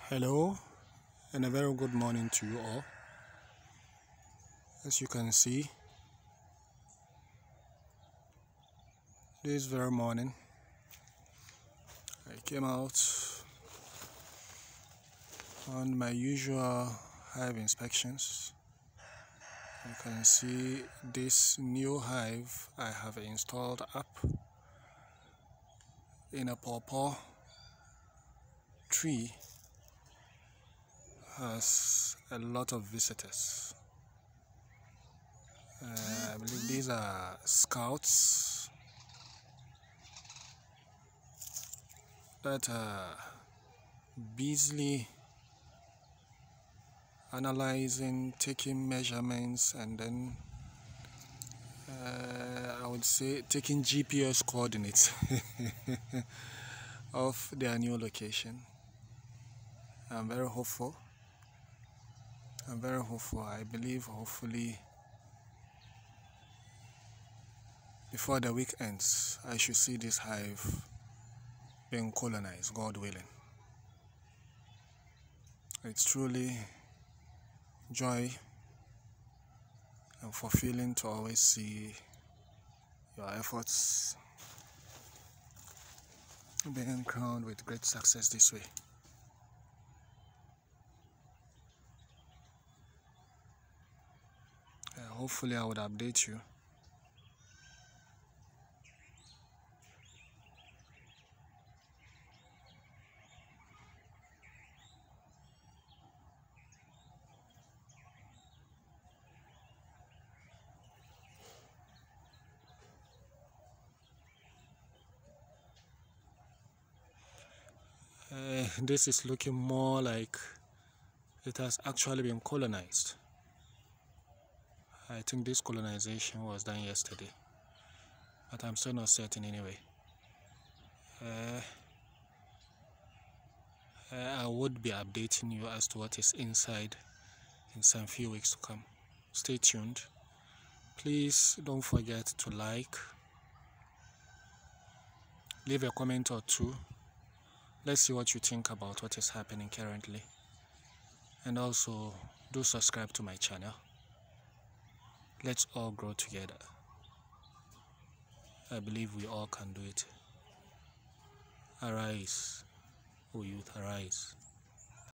Hello and a very good morning to you all. As you can see, this very morning I came out on my usual hive inspections. You can see this new hive I have installed up in a pawpaw tree has a lot of visitors. I believe these are scouts that are busily analyzing, taking measurements, and then I would say taking GPS coordinates of their new location. I'm very hopeful. I believe hopefully before the week ends, I should see this hive being colonized, God willing. It's truly joy and fulfilling to always see your efforts being crowned with great success this way. Hopefully I would update you. This is looking more like it has actually been colonized. I think this colonization was done yesterday, but I'm still not certain anyway. I would be updating you as to what is inside in some few weeks to come. Stay tuned. Please don't forget to like, leave a comment or two. Let's see what you think about what is happening currently, and also do subscribe to my channel. Let's all grow together. I believe we all can do it. Arise, O youth, arise.